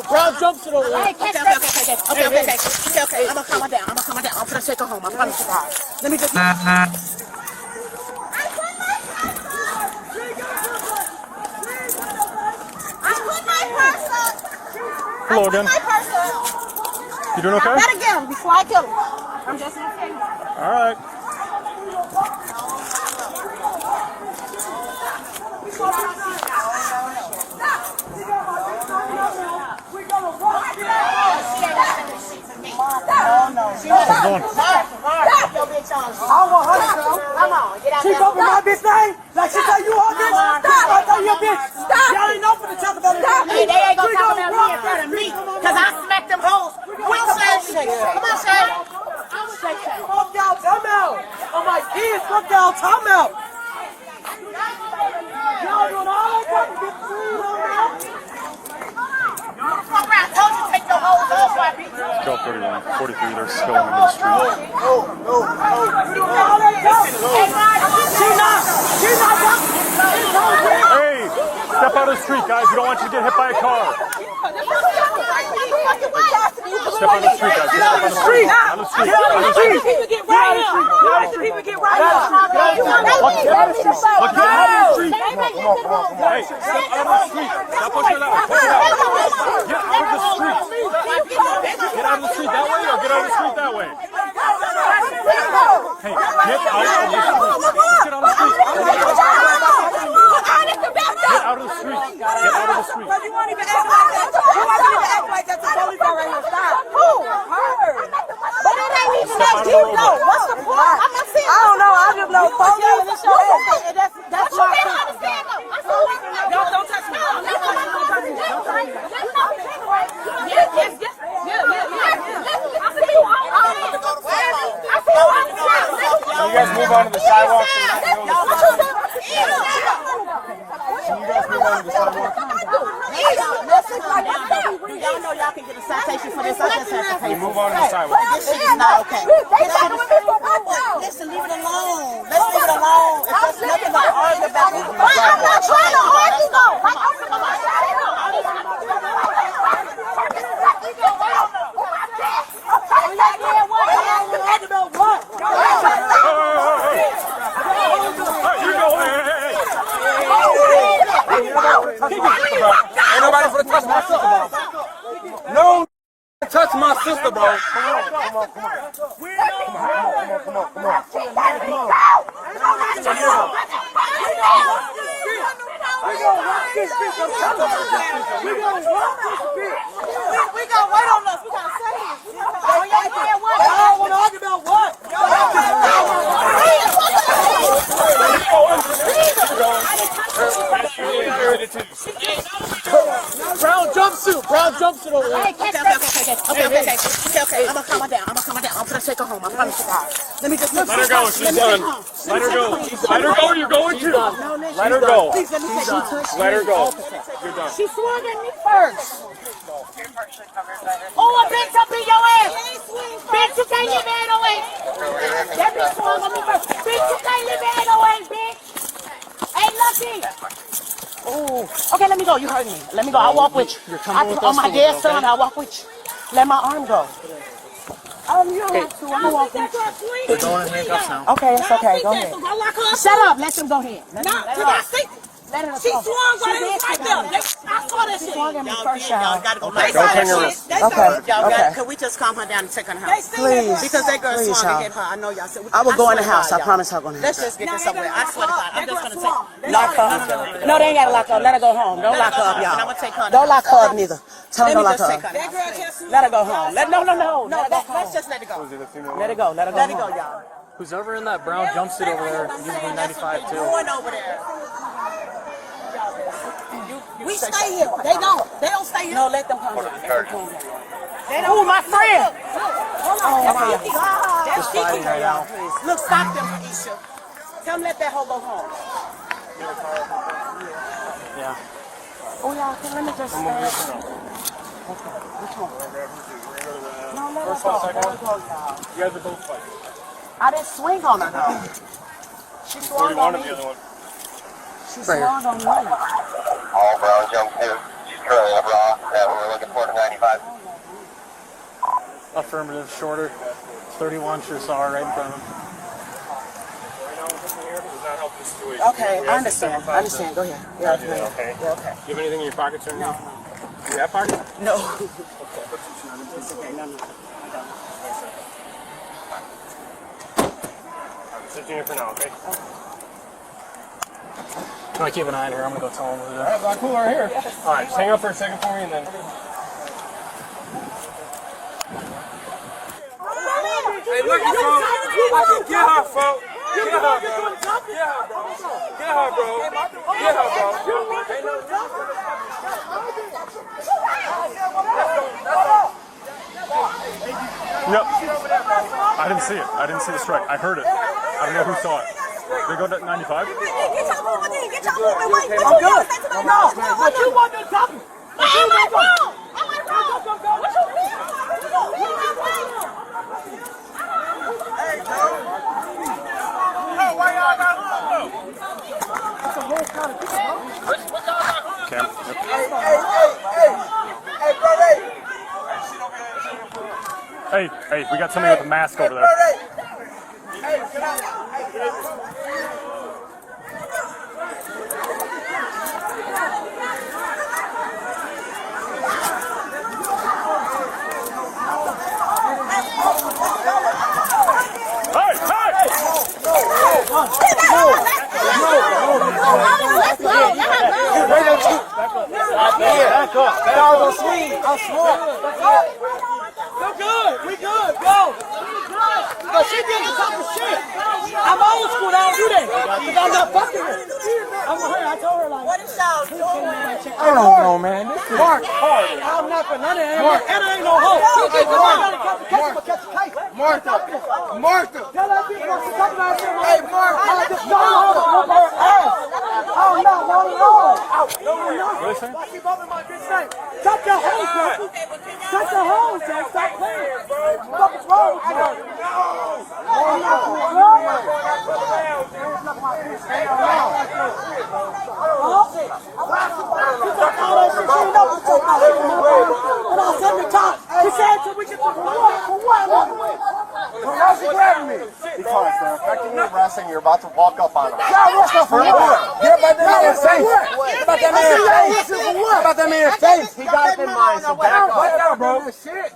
Brown jumpsuit over there. Okay. I'm gonna calm her down. I'm gonna take her home. I promise you guys. Let me just. Hello again. You doing okay? I gotta get him before I kill him. I'm just gonna tell you. All right. She's over my bitch name? Like she tell you all bitch? Stop! I tell you a bitch. Stop! Y'all ain't know for the talk about it. Hey, they ain't gonna talk about me in front of me, cause I smacked them hoes with Shay. Come on, Shay. Fuck y'all time out. Oh my kids, fuck y'all time out. Y'all doing all that talk to get food on now? I told you take your hoes off, my bitch. Go 31, 43, they're still into the street. Hey, step out of the street, guys. We don't want you to get hit by a car. Step on the street, guys. Step on the street. On the street. On the street. People get right up. People get right up. Get out of the street. Get out of the street. Hey, step out of the street. Stop pushing it out. Push it out. Get out of the street. Get out of the street that way or get out of the street that way. Hey, get out of the street. Get out of the street. Get out of the street. Get out of the street. You won't even act like that. You won't even act like that. The police are right here. Stop. Who? Her. But it ain't even that deep though. What's the point? I'm not saying. I don't know. I just know police. That's what you can't understand though. I'm so Don't touch me. You guys move on to the sidewalk. Can you guys move on to the sidewalk? Y'all know y'all can get a citation for this. I just have to pay. Move on to the sidewalk. This shit is not okay. Listen, leave it alone. Let's leave it alone. If there's nothing to argue about, I'm not trying to argue though. Ain't nobody for to touch my sister, bro. No, touch my sister, bro. Come on. We got wait on us. We got to say this. I don't want to argue about what? Brown jumpsuit over there. Okay. I'm gonna calm her down. I'm gonna take her home. I promise you guys. Let me just Let her go. She's done. Let her go. Let her go. You're going to. Let her go. Please let me take her. Let her go. You're done. She swung at me first. Oh, a bitch up in your ass. Bitch, you can't leave it away. That bitch swung at me first. Bitch, you can't leave it away, bitch. Hey, Lucky. Oh, okay, let me go. You heard me. Let me go. I'll walk with you. On my dead son, I'll walk with you. Let my arm go. You don't have to. I'm gonna walk with you. They're going in handcuffs now. Okay, it's okay. Go ahead. Shut up. Let them go ahead. Let her She go. swung right there. I saw that shit. Y'all gotta go. Don't hang your wrist. Okay. Could we just calm her down and take her in the house? Please. Because that girl swung and hit her. I know y'all said. I will go in the house. I promise I'll go in the Let's house. just get this over with. I swear to God. I'm just gonna take. Lock her. No, they ain't gotta lock her. Let her go home. Don't lock her up, And I'm y'all. gonna take her. Don't lock her up neither. Tell her Let don't me lock just her take up. her. Let her go home. No. Let's just let it go. Let it go. Let Let it go, y'all. Who's ever in that brown jumpsuit over there? He's in 95 too. Going over there. We stay here. They don't. They don't stay here. No, let them come down. Oh, my friend. Oh, my God. Just fighting right now. Look, stop them, Isha. Tell them let that hoe go home. Yeah. Oh, yeah, okay, let me just Which one? No, let First her one, go. second Let one? her go, y'all. You guys are both fighting. I didn't swing on her, though. She Or swung you on wanted me. the other one? She swung on me. All brown jump 2. She's currently up raw. We're looking for 95. Affirmative, shorter. 31, sure saw her right in front of him. Right now, I'm just here. Does not help the situation. Okay, We I asked understand. several I times understand. Go ahead. to- Yeah, Yeah, okay. Yeah, okay. Do you have anything in your pockets or anything? No. Do you have pockets? No. It's okay. No, no. Sit here for now, okay? I'm gonna keep an eye on her. I'm gonna go tell him who Alright, black cooler right here. Alright, just hang up for a second for me and then. Hey, look, bro. Get her, folks. Get her, bro. Get her, bro. Get her, bro. Get her, bro. Ain't no Yep. I didn't see it. I didn't see the strike. I heard it. I don't know who saw it. They go to 95? I'm good. No, what you want to talk? Am I wrong? Am I wrong? What you mean? Cam. Hey, we got somebody with a mask over there. Back up. Y'all gonna swing. I'm smart. We're good. We good. Go. But she did the type of shit. I'm old school. I don't do that. Because I'm not fucking with her. I'm with her. I told her, like, what is y'all doing? I don't know, man. This is Mark. I'm not for none of that. Mark. And I ain't no hoe. Martha. Martha. Tell that bitch what she's talking about. Hey, Martha. I'm not one at all. What are they saying? Keep up in my bitch name. Touch your hoes, bro. Touch your hoes, bro. Stop playing. What is wrong with you? She said so we can talk for what? Why is she grabbing me? Because they're effectively arresting. You're about to walk up on them. Y'all rush up for what? Get about that man's face. Get about that man's face. What about that man's face? He got it in mind, so back up. Back up, bro.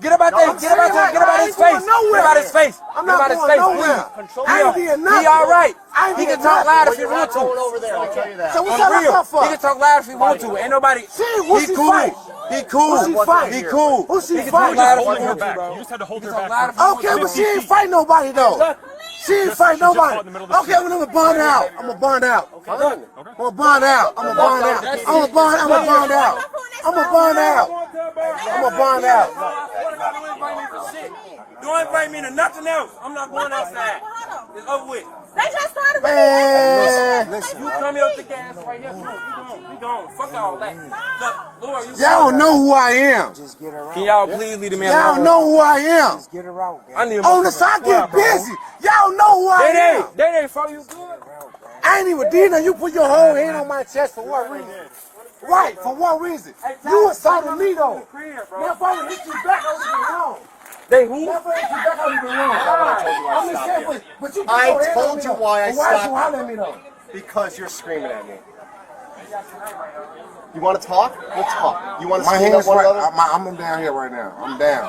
Get about that. Get about his face. Get about his face. I'm not going nowhere. I ain't being nothing. He all right. I ain't He can being talk nothing. loud if he want to. Over there, I'll tell you that. So what's On that real. up for? He can talk loud if he want to. Ain't nobody. Shit, what's He he cool. fight? He cool. Who's he fight? He cool. Who's he He can fight? talk loud if he Holding her want to, back. bro. You just had to hold her talk back. loud for Okay, but 50 she ain't feet. fight nobody though. She ain't fight just nobody. caught in the middle of the Okay, I'm gonna bond out. I'm gonna bond out. I'm gonna bond out. I'm gonna bond out. I'm gonna bond out. I'm gonna bond out. I'm gonna bond out. Don't invite me to nothing else. I'm not going outside. It's over with. They just started Man, You come here with the gas right here. We gone. Fuck all that. Look, Lord, you y'all don't know who I am. Can y'all please leave the man Y'all alone? know who I am. I need On the side, I get busy. Y'all know who I am. They ain't for you good. I ain't even did nothing. You put your whole hand on my chest for what reason? Right, for what reason? You assaulted me though. Now if I would hit you back, I would be wrong. They who? Now if I hit you back, I would be wrong. I'm just saying, but you put I your hand on told me, you though. why I And why did you stopped. holler at me though? Because you're screaming at me. You want to talk? We'll talk. You want to My scream hands at one right. another? I'm down here right now. I'm down.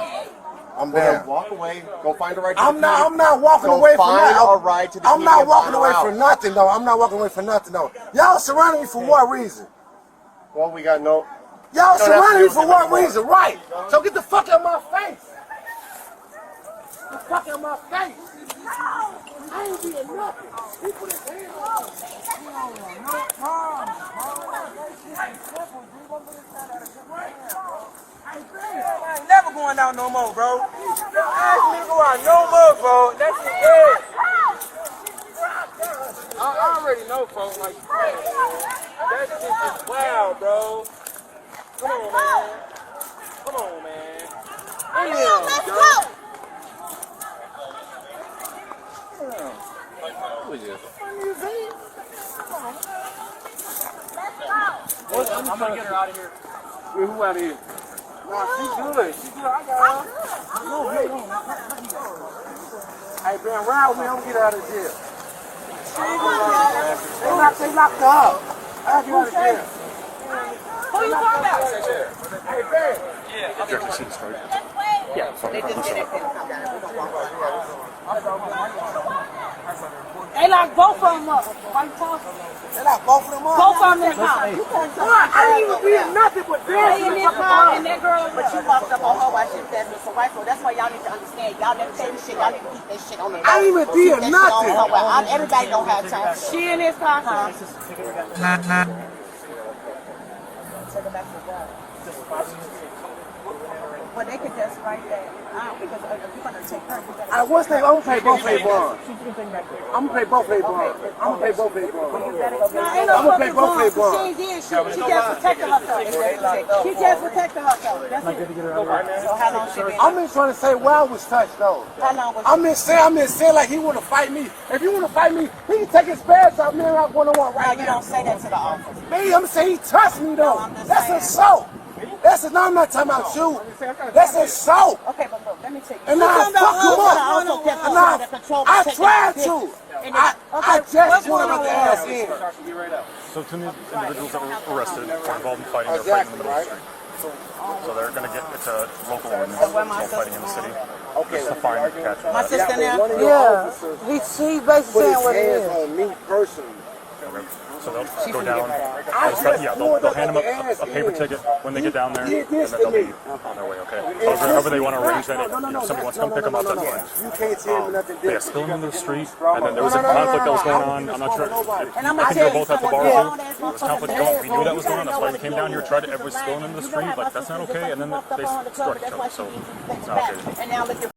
I'm Well, down. walk away. Go find a ride to I'm the not clinic. walking Go away from find nothing. a ride to the I'm not clinic walking and away find for out. nothing though. I'm not walking away for nothing though. Y'all surrounding me for what reason? Well, we got no. Y'all You don't have to surrounding do me for it what anymore. reason? Right. So get the fuck out of my face. Get the fuck out of my face. I ain't being nothing. He put his hand on me. No problem, bro. This is simple, dude. I'm gonna start at a good man, bro. I I ain't never going out no more, bro. Ask me to go out no more, bro. That shit dead. I already know, folks. Like, that shit is wild, bro. Come on, man. Come on, man. Damn, let's go. Who is this? I'm gonna get her out of here. Wait, who out of here? Nah, she's good. She's good. I got her. No. Hey, man, ride with me. I'm gonna get her out of jail. They locked her up. I'll get her out of jail. Who you talking about? Hey, man. You actually see the story? They just did it. They locked both of them up. Why you talking? They locked both of them up? Both of them in the car. I didn't even be in nothing but this. They in this car and that girl. But you walked up on her while she was dancing so right, so that's why y'all need to understand. Y'all never say this shit. Y'all need to keep that shit on the I ain't even did nothing. Everybody don't have time. She in this car. Take her back to the car. Well, they could just write that out because if you're going to take her, you better. What's that? I'm gonna pay both their bonds. I'm gonna pay both their bonds. I'm gonna pay both their bonds. I'm gonna pay both their bonds. She did shit. She just protected herself. She just protected herself. That's it. So how long she been? I'm just trying to say where I was touched though. How long was I'm just saying like he want to fight me. If you want to fight me, he can take his pads off me and I'm one-on-one right you now. don't say that to the officer. Me, I'm saying he touched me though. I'm just That's saying. assault. No, I'm not talking about you. That's assault. Okay, but look, let me tell you. And I fuck him up. And I tried to. I just wanted to ass in. So two individuals that were arrested are involved in fighting. They're fighting in the middle of the street. So they're going to get, it's a local ordinance, called fighting in the city. It's a fine catch. My sister now? Yeah. He's basically saying what it is. On me personally. Okay. So they'll go down. They'll hand them a paper ticket when they get down there, and then they'll be on their way. Okay. However they want to arrange that, if somebody wants to come pick them up, that's fine. You can't tell me nothing They spilled into the street, and then there was a conflict that was going on. I'm not sure. I think they were both at the bar too. There was conflict going on. We knew that was going on. That's why we came down here, tried to. Everyone's spilling into the street. Like that's not okay. And then they struck each other. So it's not okay. And now look,